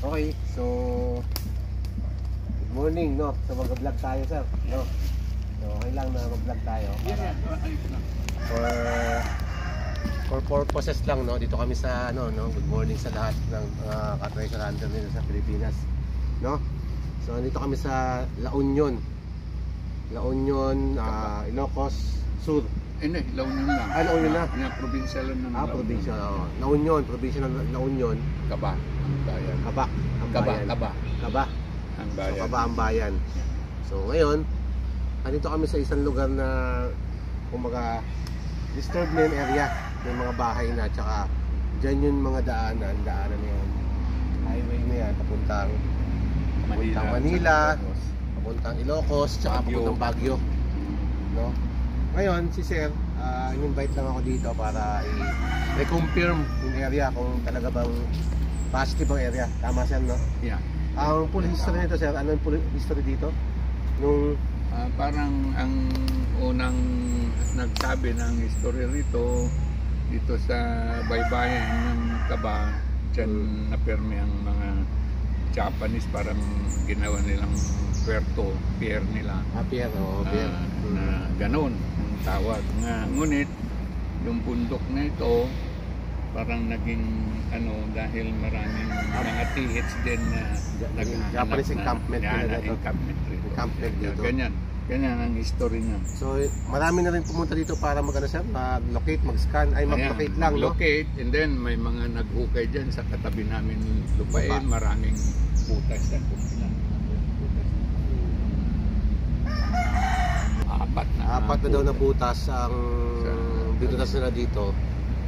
Okay, so good morning, no? So mag-vlog tayo, sir, no? So okay lang na mag-vlog tayo for purposes lang, no? Dito kami sa no, good morning sa lahat ng mga ka-treasure hunter dito sa Pilipinas, no? So dito kami sa La Union, Ilocos Sur. Hindi, La Union lang. La Union na. Probinsya lang ng probinsya. La Union, probinsya ng La Union. Kaba, ang bayan. Kaba, ang bayan. Kaba, ang bayan. So, Kaba, ang bayan. So ngayon, andito kami sa isang lugar na kumbaga disturbed na yung area. May mga bahay na, tsaka dyan yung mga daanan na yun. Highway na yan, papuntang Manila, papuntang Ilocos, tsaka papuntang Baguio, no? Ngayon, si Sir, in-invite lang ako dito para i-reconfirm yung area kung talaga bang positive ang area. Tama, Sir, no? Yeah. Ang full history nito, Sir, ano yung full history dito? Nung parang ang unang nagsabi ng history rito, dito sa baybayin ng Kaba, dyan napirmi ang mga Japanese, parang ginawa nilang puerto, pier nila. Pier, pier. Na ganun ang tawag. Ngunit, yung bundok na ito, parang naging dahil maraming mga TH din na Japanese encampment dito. Ganyan ang history niya. So marami na rin pumunta dito para mag-locate, mag-scan, mag-locate lang, no? Locate, and then may mga naghukay dyan sa katabi namin lupain, maraming butas yan. Apat na daw na butas ang binutas nila dito.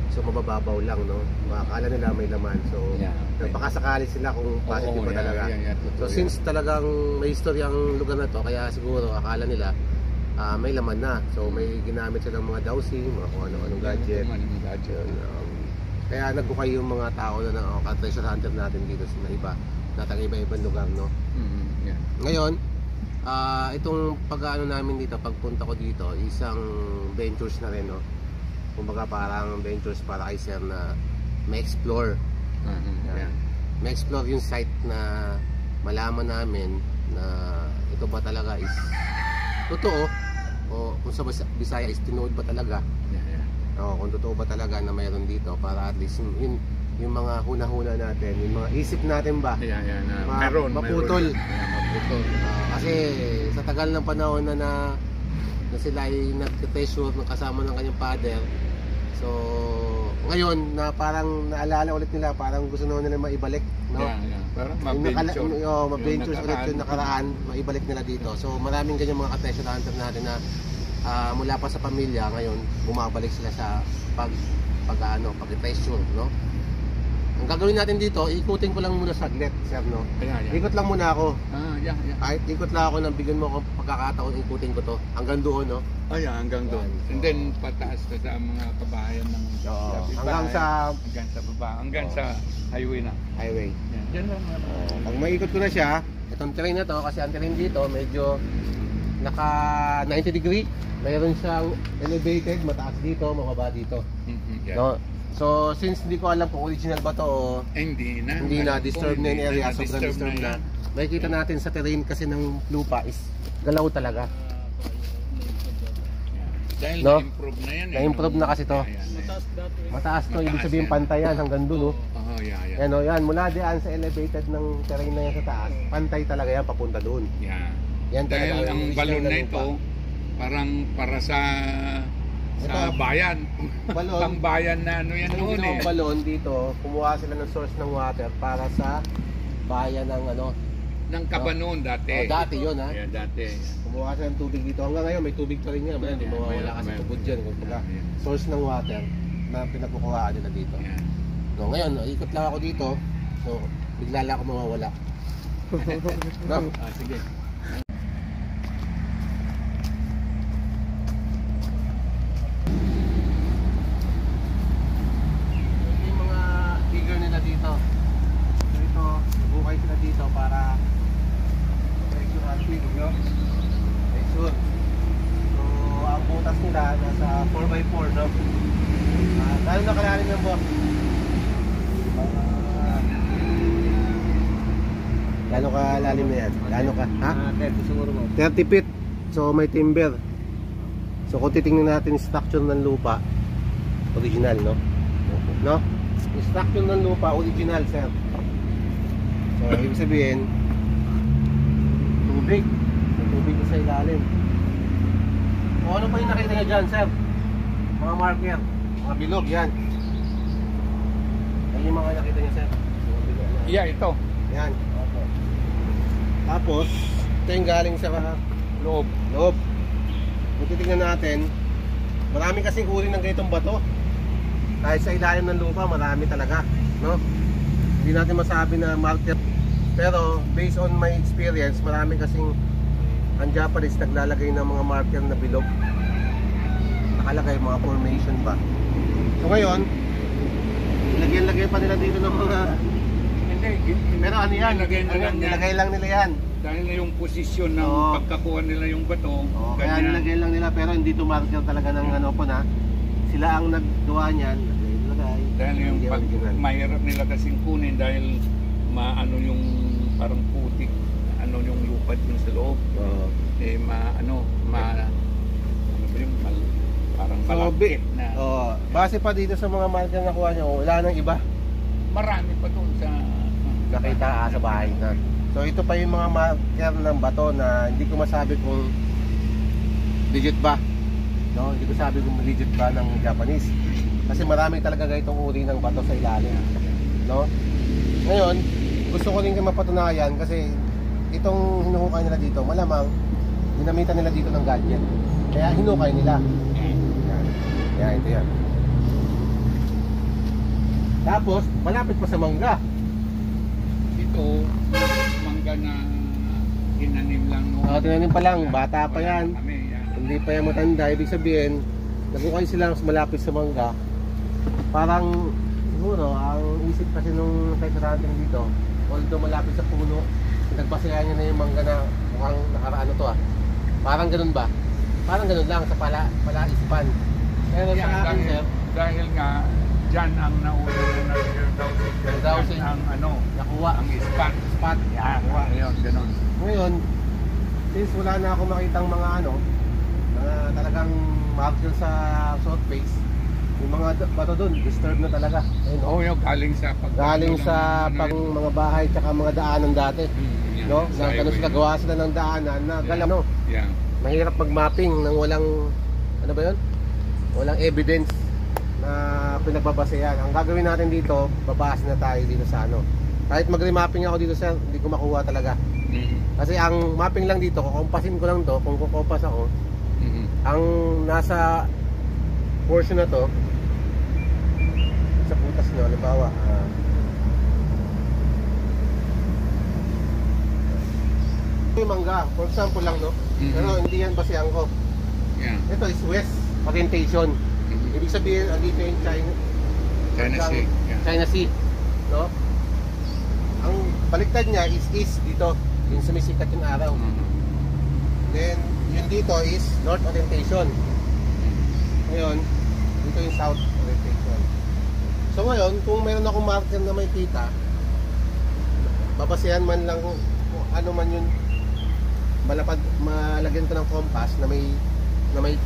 So mabababaw lang, no? Akala nila may laman. So nagpakasakali sila kung positive ba talaga. So since talagang may history ang lugar na to, kaya siguro akala nila may laman na. So may ginamit silang mga dowsing, mga kung ano-anong gadget. Kaya nagbukay yung mga tao na ka-treasure hunter natin dito sa iba, na taga-iba-ibang lugar, no? Ngayon, itong pag-ano namin dito, pagpunta ko dito, isang ventures na rin, no? Kumbaga parang ventures para kay Sir na ma-explore. Ma-explore yung site na malaman namin na ito ba talaga is totoo, o kung sa Bisaya is tinood ba talaga, o kung totoo ba talaga na mayroon dito, para at least yung mga huna-huna natin, yung mga isip natin ba maputol. Kasi sa tagal ng panahon na sila ay nag-treasure kasama ng kanyang father, so ngayon na parang naalala ulit nila, parang gusto nila maibalik, no? Parang ma-ventures ulit yung nakaraan, maibalik nila dito. So maraming ganyan mga ka-treasure hunter natin na mula pa sa pamilya, ngayon bumabalik sila sa pag-treasure, no? Ang gagawin natin dito, ikutin ko lang muna saglit, Sir, no? Ikot lang muna ako. Ikot lang ako nang bigyan mo ako pagkakataon, ikutin ko to. Hanggang doon, no? Hanggang doon. And then pataas ka sa mga kabahayan ng hanggang sa baba, hanggang sa highway na. Highway. Diyan lang. Pag maikot ko na siya, itong terrain na to, kasi ang terrain dito, medyo naka 90 degree. Mayroon siyang elevated, mataas dito, mababa dito. No? So since hindi ko alam kung original ba to o hindi na disturb na yung area, sobrang disturb na. Makikita natin sa terrain kasi ng lupa is galaw talaga. Dahil na-improve na yan. Na-improve na kasi to. Mataas to, ibig sabihin pantay yan hanggang dulo. Yan, mula diyan sa elevated ng terrain na yan sa taas, pantay talaga yan papunta doon. Yan dahil ang balon na ito, parang para sa bayan. Pang bayan na yan noon eh. Balon dito, kumuha sila ng source ng water para sa bayan ng ng Kaba noon dati. Dati yun, ha? Dati. Kumuha sila ng tubig dito. Hanggang ngayon may tubig pa rin yan. Hindi mawawala kasi tubod dyan. Source ng water na pinagkukuhaan nila dito. So ngayon, ikot lang ako dito. So bigla lang ako mawawala. Sige. Dito para treasure hunting, no? Treasure. So ang butas nila nasa 4x4, no? Dahil nakalalim yan, boss. Gaano ka lalim na yan? Gaano ka? Ha? 30 siguro mo. 30 feet. So may timber. So kung titingnan natin yung structure ng lupa, original, no? No? Yung structure ng lupa, original, sir. So ibig sabihin, tubig. May tubig na sa ilalim. O ano pa yung nakita nyo dyan, sir? Mga marker, mga bilog, yan. Yan yung mga nakita nyo, sir. Mga bilog na. Yeah, ito. Yan. Tapos, ito yung galing sa Loob. loob. Kung titignan natin, marami kasing uri ng ganitong bato. Kahit sa ilalim ng lupa, marami talaga, no? Hindi natin masabi na marker. Pero based on my experience, marami kasing ang Japanese naglalagay ng mga marker na bilog. Nakalagay mga formation ba. So ngayon, lagyan-lagay pa nila dito ng mga... Hindi. Pero ano yan? Nilagay lang nila yan. Dahil na yung posisyon ng Oo. pagkakuha nila yung bato. Kaya nilagay lang nila, pero hindi to marker talaga ng ano po na. Sila ang naggawa niyan. Lagay. Dahil yung Hindi pag original. mahirap nila kasing kunin dahil maano yung parang putik, ano yung lupa dun sa loob. Oo. Eh ano ba yung parang malapit na. Base pa dito sa mga marker na kuha niyo, wala nang iba. Marami pa dun sa Nakita sa bahay na. So ito pa yung mga marker ng bato na hindi ko masabi kung legit ba. No, hindi ko sabi kung legit ba ng Japanese. Kasi marami talaga ganitong uri ng bato sa ilalim. No? Ngayon, gusto ko rin mapatunayan kasi itong hinuhukay nila dito, malamang ginamitan nila dito ng gadget. Kaya hinukay nila. Yan. Yan, ito yan. Tapos, malapit pa sa mangga. ito mangga na tinanim lang noon. Tinanim pa lang, bata pa yan. Kami, yan. Hindi pa yan matanda. Ibig sabihin, nagukay sila mas malapit sa mangga. Parang, siguro, ang isip kasi nung natin dito, although malapit sa puno, nagbasayan niya na yung mangga na mukhang nakaraan to ah. Parang ganun ba? Parang ganun lang sa palaisipan. Pero Yan, sa akin, sir, dahil nga dyan ang nauna na Nag-dowsing. ang ano, nakuha ang spot. Yan. Ayun, ganun. Ngayon, since wala na ako makitang mga ano, mga talagang marker sa short face, yung mga bato doon, disturbed na talaga. Ayun, Oo, yung galing sa galing sa pang mga bahay tsaka mga daanan dati. Yan, No? sa Na ganun sila gawa sila ng daanan na galano. Yan. Mahirap mag-mapping nang walang ano ba 'yun? Walang evidence na pinagbabasehan. Ang gagawin natin dito, babase na tayo dito sa ano. Kahit mag-remapping ako dito, sir, hindi ko makuha talaga. Kasi ang mapping lang dito, kukompasin ko lang to, kung kukompas ako, ang nasa portion na to, sa putas nyo, halimbawa, yung mangga, for example lang, no? Pero hindi yan basehan ko. Yeah. Ito is west orientation. Ibig sabihin, andito yung China Sea. Yeah. China Sea, no? Ang baliktad niya is east dito, yung sumisikat yung araw. Then, yun dito is north orientation. Ngayon, dito yung south orientation. So ngayon, kung mayroon akong marker na may kita, babasehan man lang kung ano man yun, malagyan ko ng compass na may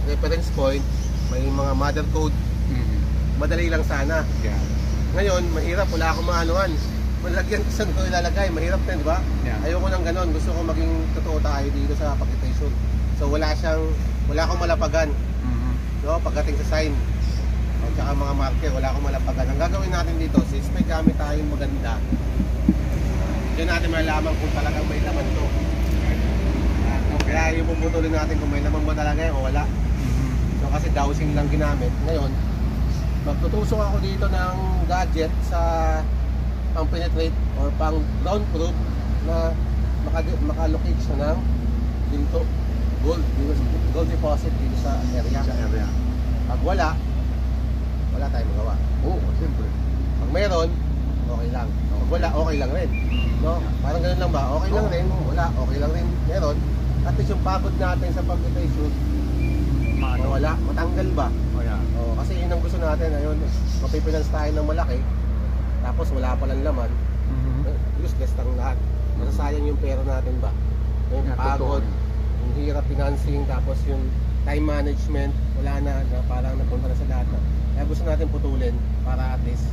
reference point, may mga mother code, madali lang sana. Yeah. Ngayon, mahirap, wala akong maanuhan. Malagyan ko saan ko ilalagay, mahirap din, di ba? Yeah. Ayoko nang ganon, gusto ko maging totoo tayo dito sa pagitation. So wala akong malapagan, no? Pagdating sa sign at saka mga marker, wala akong malapagan. Ang gagawin natin dito, since may gamit tayong maganda, diyan natin malalaman kung talagang may laman to. Kaya yung puputulin natin kung may laman ba talaga yan o wala. So kasi dowsing lang ginamit. Ngayon, magtutusok ako dito ng gadget sa pang penetrate or pang ground proof na makalocate siya ng ginto, gold deposit dito sa area. Pag wala tayong magawa. Oo, siyempre. Pag meron, okay lang. Pag wala, okay lang rin. No? Parang ganun lang ba? Okay lang rin. Wala, okay lang rin. Meron. At least yung pagod natin sa pag-penetrate, wala, matanggal ba? Kasi yun ang gusto natin. Ayun, mapipinance tayo ng malaki, tapos wala palang laman. Useless lang lahat. Masasayang sayang yung pera natin ba? Yung pagod, yung hirap financing, tapos yung time management, wala na parang napunta na sa lahat na. Kaya gusto natin putulin para at least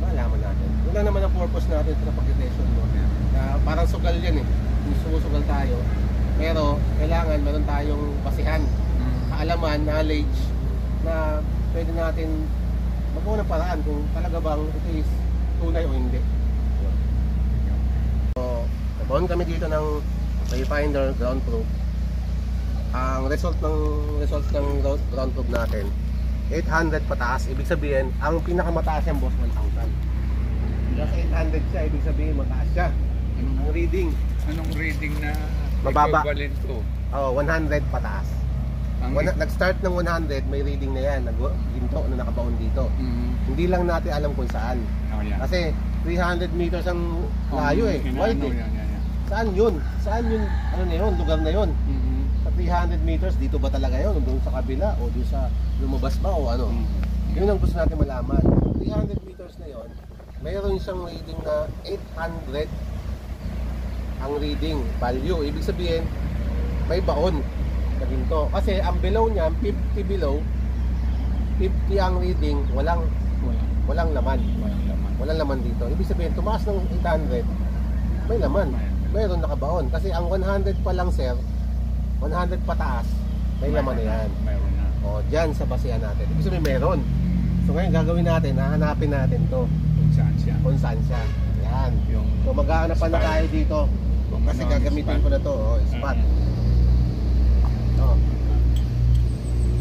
malaman natin. Yun lang naman ang purpose natin sa pag-detection mo. Na parang sugal yan eh. Yung sumusugal tayo. Pero kailangan meron tayong basihan, kaalaman, knowledge na pwede natin magawa ng paraan kung talaga bang ito is tunay o hindi. So, nagbaon kami dito ng Wayfinder ground probe. Ang result ng ground probe natin 800 pataas, ibig sabihin ang pinakamataas yung boss 1,000. Kasi 800 siya, ibig sabihin mataas siya. Ang reading. Anong reading na mababa? Equivalent to? 100 pataas. Nag-start ng 100, may reading na yan. Ginto na nakabaon dito. Hindi lang natin alam kung saan. Kasi 300 meters ang layo eh. Wide eh. Saan yun? Saan yun? Ano na yun? Lugar na yun. Sa 300 meters, dito ba talaga yun? Doon sa kabila? O doon sa lumabas ba? O ano? Yun ang gusto natin malaman. 300 meters na yun, mayroon siyang reading na 800 ang reading value. Ibig sabihin, may baon na ginto. Kasi ang below niya, 50 below, 50 ang reading, walang laman. Walang laman dito. Ibig sabihin, tumaas ng 800, may laman. Mayroon nakabaon. Kasi ang 100 pa lang, sir, 100 pataas, may laman na yan. Mayroon na. O, dyan sa basihan natin. Ibig sabihin, meron. So ngayon, gagawin natin, hahanapin natin to. Kung saan siya. Kung saan siya. Yan. So maghahanap na tayo dito. Kasi gagamitin ko na to. O, spot. O.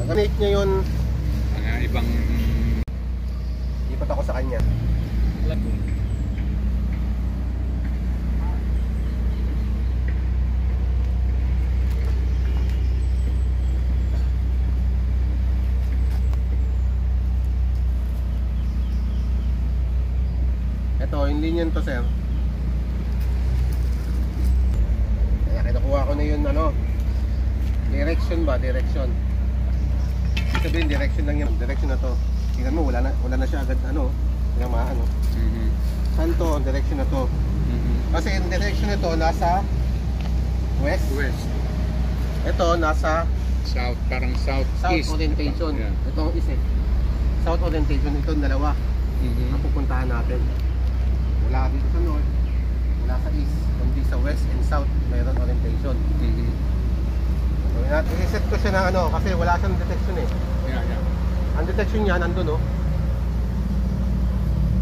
Nagamit niya yun. Ibang... Ipat ako sa kanya. Ito, yung linya to, sir. Kaya kinukuha ko na yun, ano, direction ba? Direction. Ibig sabihin, direction lang yun. Direction na to. Tingnan mo, wala na siya agad, ano, tinamaan, no? Saan to? Direction na to. Kasi yung direction na to, nasa west. Ito, nasa south, parang south orientation. Yeah. Ito, is eh. South orientation. Ito, dalawa. Ang pupuntahan natin. Wala dito sa north, wala sa east, kundi sa west and south mayroon orientation. So, i-reset ko siya na ano, kasi wala siyang detection eh. Ang detection niya nandun, no?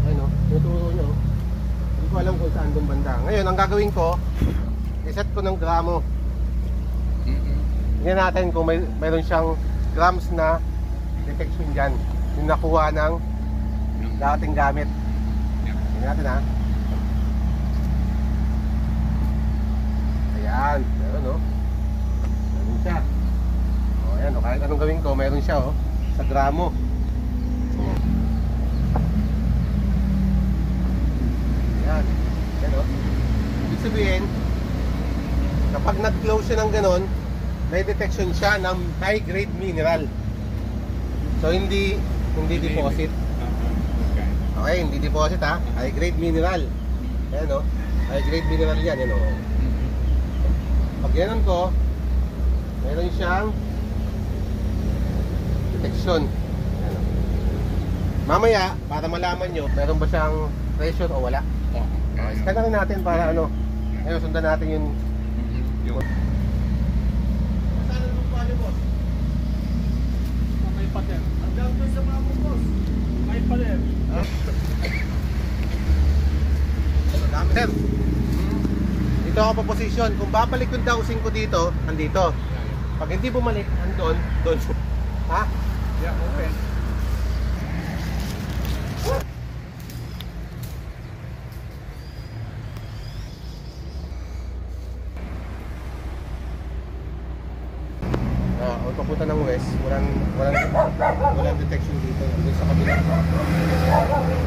Ayun, no? Tinuturo niya, oh. Hindi ko alam kung saan doon banda. Ngayon, ang gagawin ko, i-set ko ng gramo. Tingnan natin kung mayroon siyang grams na detection dyan. Yung nakuha ng dating gamit. Tingnan natin, ha? Ayan, meron, no? Meron siya. O, ayan, no? Kahit anong gawin ko, meron siya, oh. Sa gramo. Ayan. Ayan, oh. Ibig sabihin, kapag nag-close siya ng ganon, may detection siya ng high-grade mineral. So, hindi deposit. Okay, hindi deposit, ha? High-grade mineral. Ayan, no? High-grade mineral yan, yan, no? Pag yanan ko, meron siyang detection. Ayan, no? Mamaya, para malaman nyo, meron ba siyang pressure o wala? Scan na rin natin para ano. Ngayon, sundan natin yung... Saan ang lupa niyo, boss? May pader. Hanggang doon sa mga boss. May pader. Sir, dito ako pa position. Kung babalik yung dowsing ko dito, andito. Pag hindi bumalik, andun, doon. Ha? Yeah, okay. Papunta ng west, walang detection dito. Doon sa kabila. Sa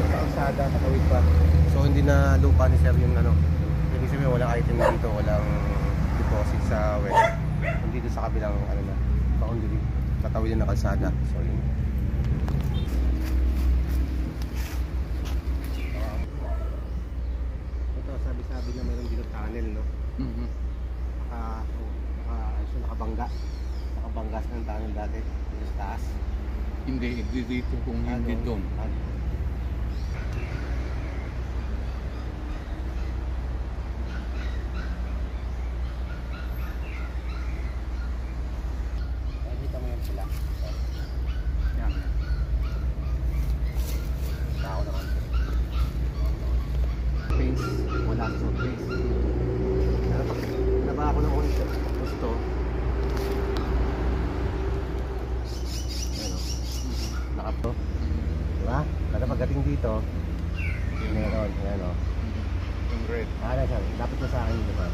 kalsada, katawid pa. So hindi na lupa ni sir yung ano. Ibig sabihin walang item dito, walang deposit sa west. Hindi dito sa kabilang ano na, boundary. Tatawid na kalsada. So yun. Ito, sabi-sabi na mayroon dito tunnel, no? Nakabanggas ng tunnel dati dito sa taas. Hindi dito kung hindi doon. Dito mo yan sila. Yan. Tao na konti. Face, wala sa face. Naba ako ng ulit. Gusto. Nakapto. Diba? Kada pagdating dito, meron. Ayan o. Yung red. Ano siya? Lapit na sa akin, diba?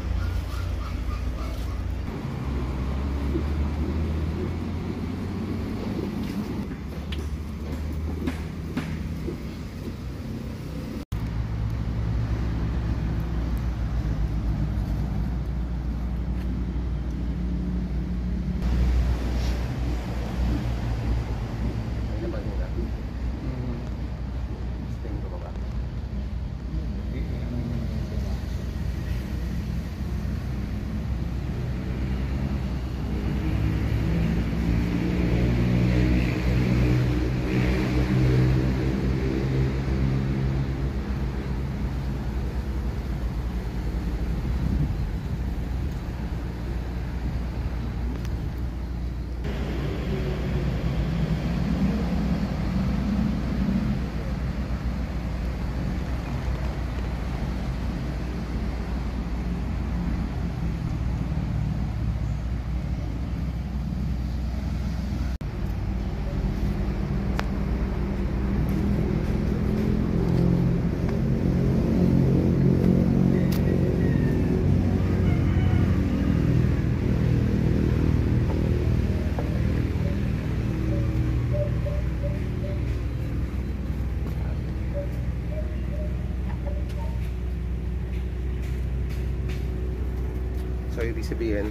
So ibig sabihin,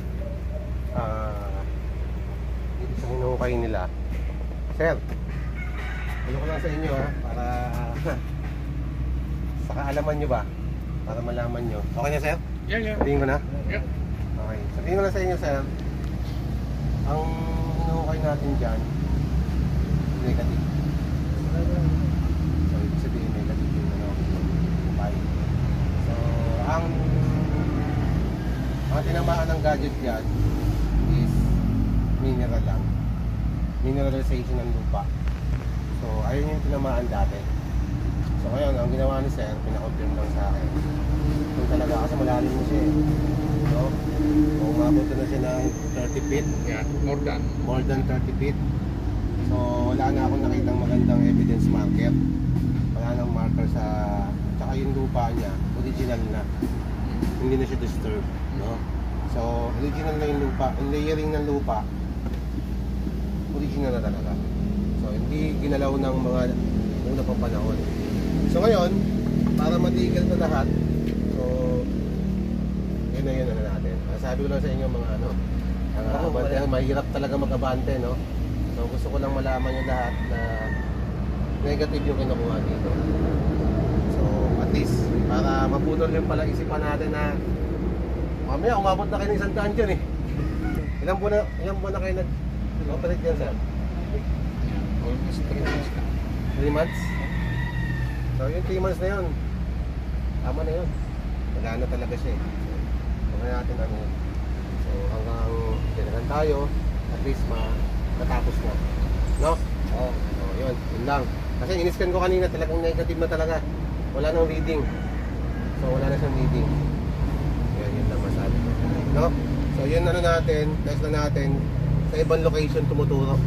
dito sa hinukay nila. Sir, ano ko lang sa inyo ha, para sa kaalaman nyo ba, para malaman nyo. Okay na sir? Yeah. Sabihin ko na? Yeah. Okay, sabihin ko lang sa inyo sir, ang hinukay natin dyan, negative. So ibig sabihin negative yung hinukay. So ang tinamaan ng gadget dyan is mineral lang, mineralization ng lupa. So ayun yung tinamaan dati. So ngayon ang ginawa ni sir, pinakonfirm lang sa akin kung talaga, kasi malalim mo siya so kung umabot na siya ng 30 feet, Yeah, more than 30 feet. So wala na akong nakitang magandang evidence marker, wala nang marker sa, tsaka yung lupa niya original na, hindi na siya disturbed, no? So original na yung lupa, yung layering ng lupa original na talaga. So hindi ginalaw ng mga una pang panahon. So ngayon, para matigil na lahat, so yun na natin. Sabi ko lang sa inyo mga ano, ang mahirap talaga mag-abante, no? So gusto ko lang malaman yung lahat na negative yung kinukuha dito. So at least para maputol yung pala isipan natin na mamaya umabot na kayo ng 100 dyan eh. Ilang buwan na kayo nag-operate yan sir? Yeah, almost 3 months na. 3 months? So yung 3 months na yun, tama na yun. Wala na talaga siya eh. So kaya natin ano yun. So hanggang tinagan tayo, at least matapos na. No? Oo. So yun lang. Kasi in-scan ko kanina, talagang negative na talaga. Wala nang reading. So wala na siyang reading. Yun lang masabi ko. No? So yun ano natin, test na natin sa ibang location tumuturo.